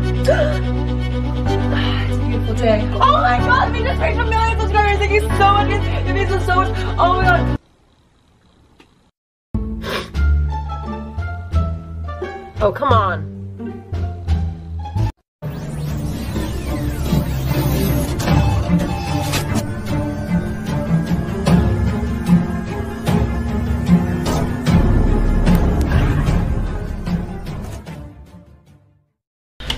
It's a beautiful day. Oh my god, we just reached 1 million subscribers. Thank you so much. It means so much. Oh my god. Oh, come on.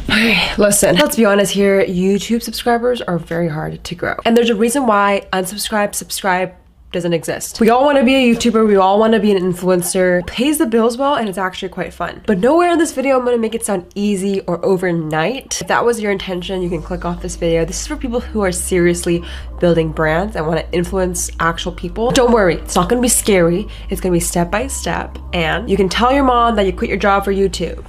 Okay, listen, let's be honest here, YouTube subscribers are very hard to grow. And there's a reason why unsubscribe, subscribe doesn't exist. We all want to be a YouTuber, we all want to be an influencer. It pays the bills well and it's actually quite fun. But nowhere in this video I'm going to make it sound easy or overnight. If that was your intention, you can click off this video. This is for people who are seriously building brands and want to influence actual people. Don't worry, it's not going to be scary. It's going to be step by step. And you can tell your mom that you quit your job for YouTube.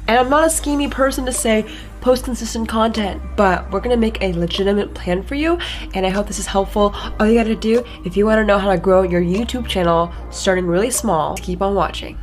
And I'm not a schemy person to say post consistent content, but we're gonna make a legitimate plan for you, and I hope this is helpful. All you gotta do, if you wanna know how to grow your YouTube channel starting really small, keep on watching.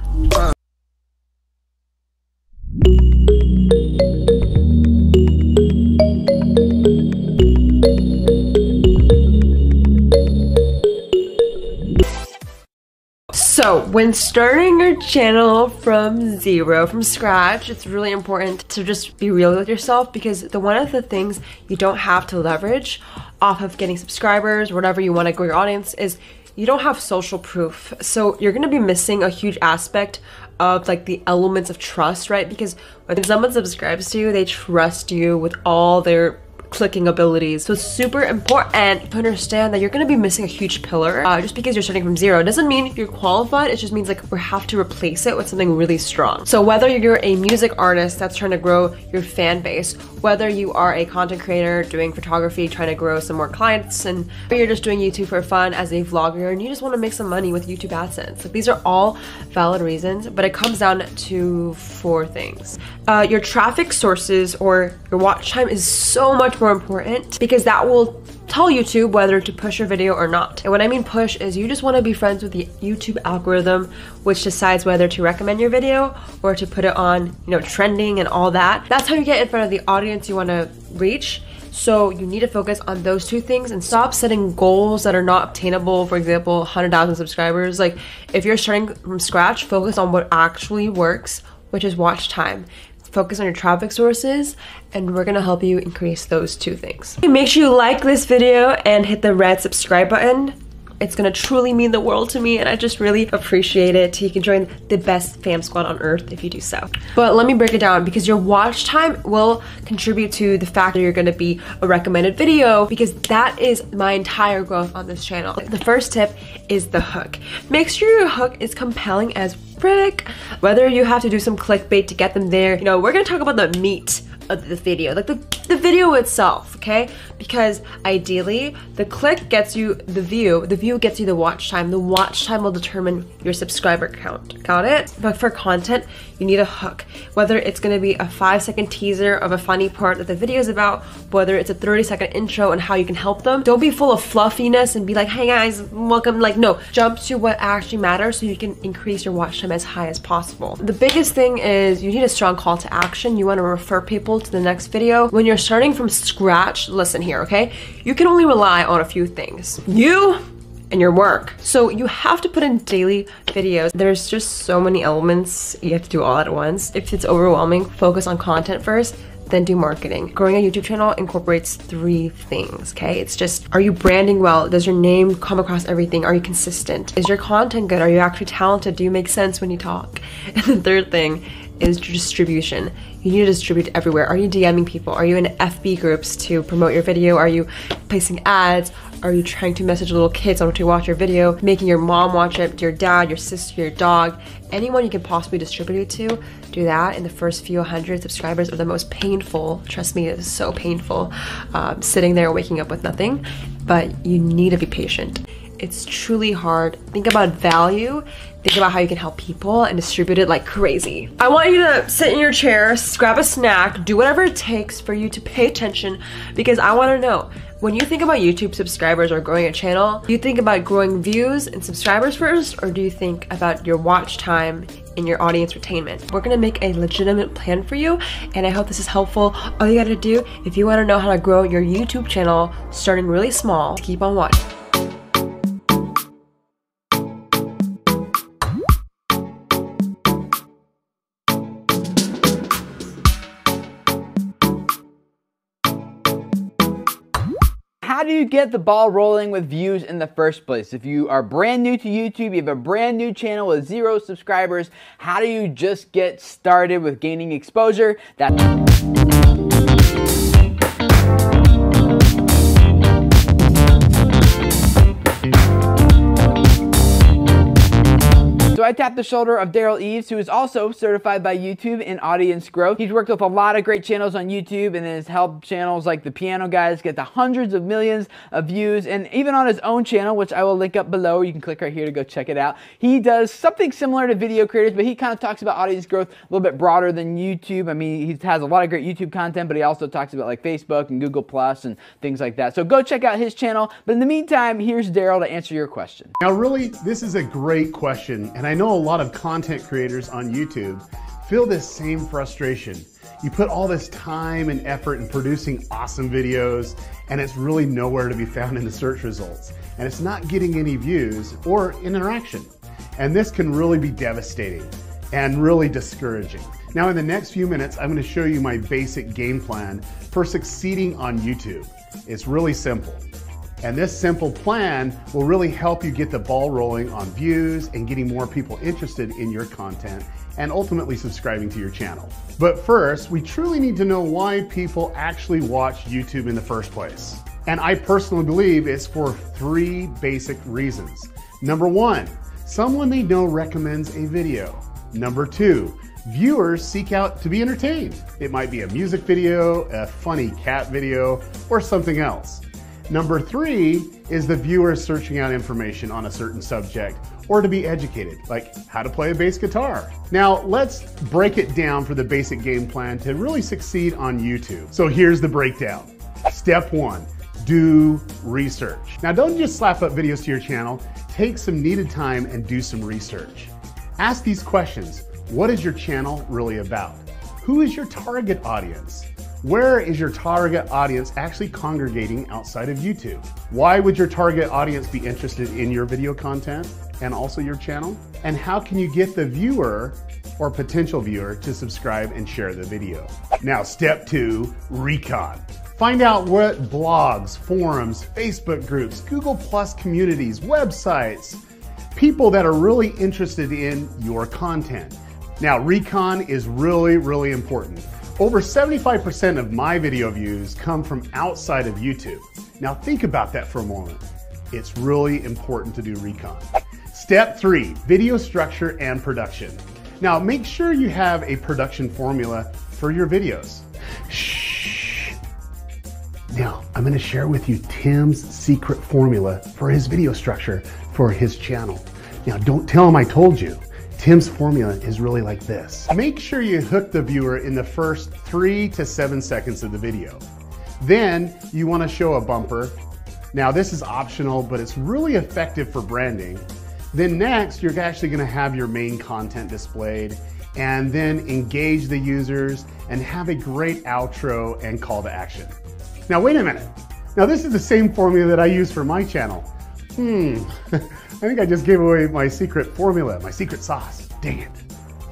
So when starting your channel from zero, from scratch, it's really important to just be real with yourself, because one of the things you don't have to leverage off of getting subscribers, whatever you want to grow your audience, is you don't have social proof. So you're going to be missing a huge aspect of like the elements of trust, right? Because when someone subscribes to you, they trust you with all their clicking abilities. So it's super important to understand that you're going to be missing a huge pillar. Just because you're starting from zero, it doesn't mean you're qualified. It just means like we have to replace it with something really strong. So whether you're a music artist that's trying to grow your fan base, whether you are a content creator doing photography, trying to grow some more clients, and you're just doing YouTube for fun as a vlogger and you just want to make some money with YouTube AdSense, like these are all valid reasons, but it comes down to 4 things. Your traffic sources or your watch time is so much more important, because that will tell YouTube whether to push your video or not. And what I mean push is you just want to be friends with the YouTube algorithm, which decides whether to recommend your video or to put it on, you know, trending and all that. That's how you get in front of the audience you want to reach. So you need to focus on those 2 things and stop setting goals that are not obtainable. For example, 100,000 subscribers. Like if you're starting from scratch, focus on what actually works, which is watch time. Focus on your traffic sources, and we're gonna help you increase those 2 things. Make sure you like this video and hit the red subscribe button. It's gonna truly mean the world to me, and I just really appreciate it. You can join the best fam squad on earth if you do so. But let me break it down, because your watch time will contribute to the fact that you're gonna be a recommended video, because that is my entire growth on this channel. The first tip is the hook. Make sure your hook is compelling as frick. Whether you have to do some clickbait to get them there, you know, we're gonna talk about the meat of the video, like the video itself, okay? Because ideally, the click gets you the view gets you the watch time. The watch time will determine your subscriber count. Got it? But for content, you need a hook. Whether it's gonna be a 5-second teaser of a funny part that the video is about, whether it's a 30-second intro and how you can help them. Don't be full of fluffiness and be like, hey guys, welcome. Like, no, jump to what actually matters so you can increase your watch time as high as possible. The biggest thing is you need a strong call to action. You wanna refer people to the next video. When you're starting from scratch, listen here, okay? You can only rely on a few things. You and your work. So you have to put in daily videos. There's just so many elements you have to do all at once. If it's overwhelming, focus on content first, then do marketing. Growing a YouTube channel incorporates 3 things, okay? It's just, are you branding well? Does your name come across everything? Are you consistent? Is your content good? Are you actually talented? Do you make sense when you talk? And the 3rd thing is distribution. You need to distribute everywhere. Are you DMing people? Are you in FB groups to promote your video? Are you placing ads? Are you trying to message little kids on to watch your video? Making your mom watch it, your dad, your sister, your dog, anyone you can possibly distribute it to, do that. In the first few 100 subscribers are the most painful. Trust me, it is so painful, sitting there waking up with nothing, but you need to be patient. It's truly hard. Think about value. Think about how you can help people and distribute it like crazy. I want you to sit in your chair, grab a snack, do whatever it takes for you to pay attention, because I want to know, When you think about YouTube subscribers or growing a channel, do you think about growing views and subscribers first, or do you think about your watch time and your audience retainment? We're gonna make a legitimate plan for you, and I hope this is helpful. All you gotta do, if you wanna know how to grow your YouTube channel starting really small, keep on watching. How do you get the ball rolling with views in the first place? If you are brand new to YouTube, you have a brand new channel with 0 subscribers, how do you just get started with gaining exposure? So I tapped the shoulder of Derral Eves, who is also certified by YouTube in audience growth. He's worked with a lot of great channels on YouTube and has helped channels like the Piano Guys get to hundreds of millions of views. And even on his own channel, which I will link up below, you can click right here to go check it out. He does something similar to video creators, but he kind of talks about audience growth a little bit broader than YouTube. I mean, he has a lot of great YouTube content, but he also talks about like Facebook and Google Plus and things like that. So go check out his channel. But in the meantime, here's Derral to answer your question. Now really, this is a great question, and I know a lot of content creators on YouTube feel this same frustration. You put all this time and effort in producing awesome videos, and it's really nowhere to be found in the search results. And it's not getting any views or interaction. And this can really be devastating and really discouraging. Now in the next few minutes, I'm going to show you my basic game plan for succeeding on YouTube. It's really simple. And this simple plan will really help you get the ball rolling on views and getting more people interested in your content and ultimately subscribing to your channel. But first, we truly need to know why people actually watch YouTube in the first place. And I personally believe it's for 3 basic reasons. Number 1, someone they know recommends a video. Number 2, viewers seek out to be entertained. It might be a music video, a funny cat video, or something else. Number 3 is the viewer searching out information on a certain subject or to be educated, like how to play a bass guitar. Now let's break it down for the basic game plan to really succeed on YouTube. So here's the breakdown. Step 1, do research. Now don't just slap up videos to your channel, take some needed time and do some research. Ask these questions. What is your channel really about? Who is your target audience? Where is your target audience actually congregating outside of YouTube? Why would your target audience be interested in your video content and also your channel? And how can you get the viewer or potential viewer to subscribe and share the video? Now, step 2, recon. Find out what blogs, forums, Facebook groups, Google Plus communities, websites, people that are really interested in your content. Now, recon is really, really important. Over 75% of my video views come from outside of YouTube. Now think about that for a moment. It's really important to do recon. Step 3, video structure and production. Now make sure you have a production formula for your videos. Shh. Now I'm going to share with you Tim's secret formula for his video structure for his channel. Now don't tell him I told you. Tim's formula is really like this. Make sure you hook the viewer in the first 3 to 7 seconds of the video. Then you want to show a bumper. Now this is optional, but it's really effective for branding. Then next, you're actually going to have your main content displayed and then engage the users and have a great outro and call to action. Now wait a minute. Now this is the same formula that I use for my channel. I think I just gave away my secret formula, my secret sauce. Dang it.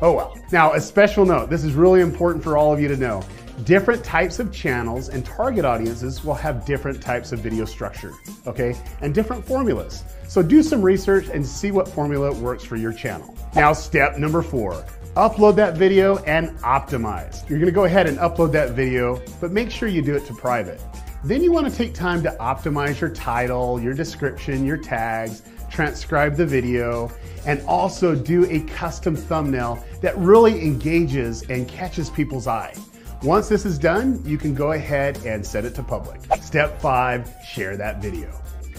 Oh well. Now, a special note. This is really important for all of you to know. Different types of channels and target audiences will have different types of video structure, okay? And different formulas. So do some research and see what formula works for your channel. Now, step number 4. Upload that video and optimize. You're gonna go ahead and upload that video, but make sure you do it to private. Then you want to take time to optimize your title, your description, your tags, transcribe the video, and also do a custom thumbnail that really engages and catches people's eye. Once this is done, you can go ahead and set it to public. Step 5, share that video.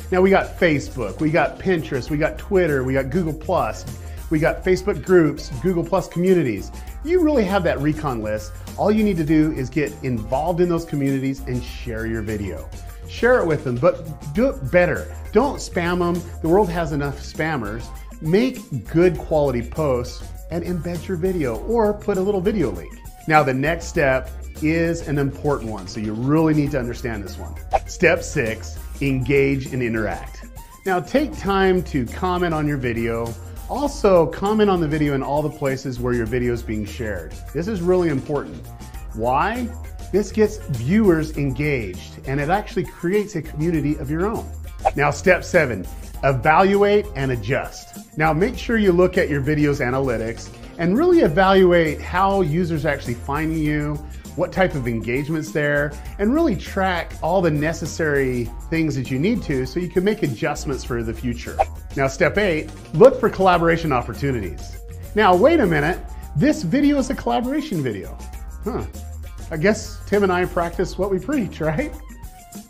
Now we got Facebook, we got Pinterest, we got Twitter, we got Google Plus, we got Facebook groups, Google Plus communities. You really have that recon list. All you need to do is get involved in those communities and share your video. share it with them, but do it better. Don't spam them. The world has enough spammers. Make good quality posts and embed your video or put a little video link. Now the next step is an important one, so you really need to understand this one. Step 6, engage and interact. Now take time to comment on your video. Also comment on the video in all the places where your video is being shared. This is really important. Why? This gets viewers engaged and it actually creates a community of your own. Now step 7, evaluate and adjust. Now make sure you look at your video's analytics and really evaluate how users are actually finding you, what type of engagement's there, and really track all the necessary things that you need to so you can make adjustments for the future. Now step 8, look for collaboration opportunities. Now wait a minute, this video is a collaboration video. I guess Tim and I practice what we preach, right?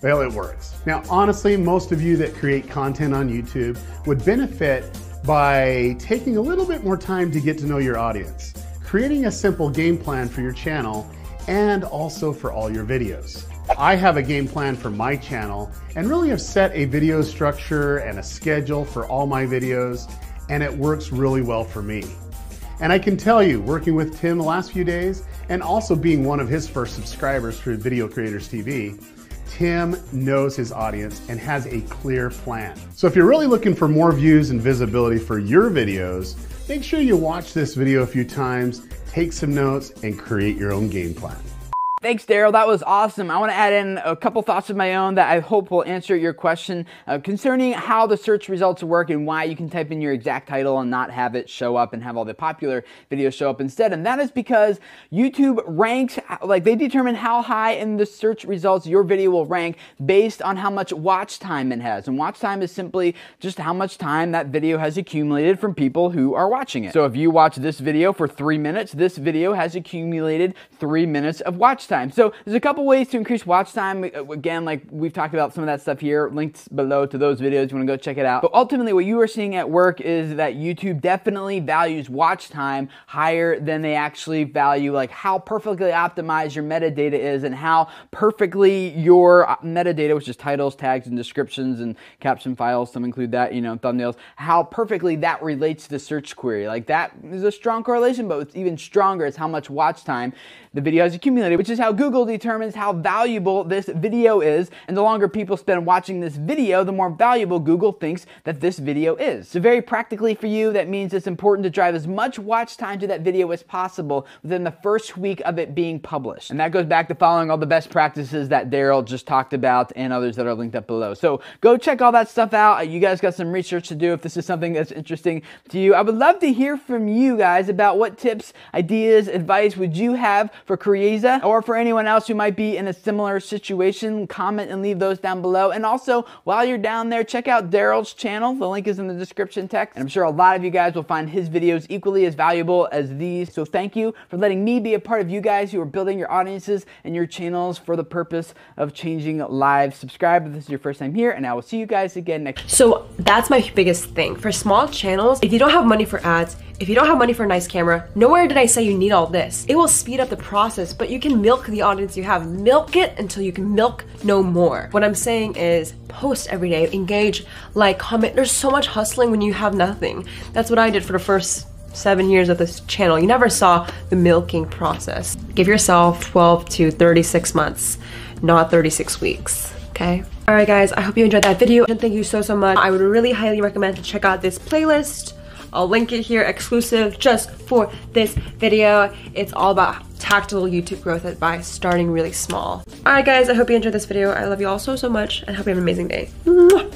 Well, it works. Now honestly, most of you that create content on YouTube would benefit by taking a little bit more time to get to know your audience, creating a simple game plan for your channel and also for all your videos. I have a game plan for my channel and really have set a video structure and a schedule for all my videos, and it works really well for me. And I can tell you, working with Tim the last few days and also being one of his first subscribers for Video Creators TV, Tim knows his audience and has a clear plan. So if you're really looking for more views and visibility for your videos, make sure you watch this video a few times, take some notes, and create your own game plan. Thanks, Derral. That was awesome. I want to add in a couple thoughts of my own that I hope will answer your question concerning how the search results work and why you can type in your exact title and not have it show up and have all the popular videos show up instead. And that is because YouTube ranks, like they determine how high in the search results your video will rank based on how much watch time it has. And watch time is simply just how much time that video has accumulated from people who are watching it. So if you watch this video for 3 minutes, this video has accumulated 3 minutes of watch time. So there's a couple ways to increase watch time. Again, like we've talked about some of that stuff here, links below to those videos. You want to go check it out. But ultimately what you are seeing at work is that YouTube definitely values watch time higher than they actually value like how perfectly optimized your metadata is and how perfectly your metadata, which is titles, tags, and descriptions and caption files, some include that, you know, thumbnails, how perfectly that relates to the search query. Like that is a strong correlation, but what's even stronger is how much watch time the video has accumulated, which is how Google determines how valuable this video is. And the longer people spend watching this video, the more valuable Google thinks that this video is. So very practically for you, that means it's important to drive as much watch time to that video as possible within the first week of it being published. And that goes back to following all the best practices that Derral just talked about and others that are linked up below. So go check all that stuff out. You guys got some research to do if this is something that's interesting to you. I would love to hear from you guys about what tips, ideas, advice would you have for Creaza or for anyone else who might be in a similar situation. Comment and leave those down below. And also, while you're down there, check out Derral's channel. The link is in the description text. And I'm sure a lot of you guys will find his videos equally as valuable as these. So thank you for letting me be a part of you guys who are building your audiences and your channels for the purpose of changing lives. Subscribe if this is your first time here, and I will see you guys again next time. So that's my biggest thing. For small channels, if you don't have money for ads, if you don't have money for a nice camera, nowhere did I say you need all this. It will speed up the process, but you can milk the audience you have. Milk it until you can milk no more. What I'm saying is post every day, engage, like, comment. There's so much hustling when you have nothing. That's what I did for the first 7 years of this channel. You never saw the milking process. Give yourself 12 to 36 months, not 36 weeks, okay? All right, guys, I hope you enjoyed that video. And thank you so much. I would really highly recommend to check out this playlist. I'll link it here, exclusive just for this video. It's all about tactical YouTube growth advice, starting really small. All right, guys, I hope you enjoyed this video. I love you all so much and hope you have an amazing day. Mwah.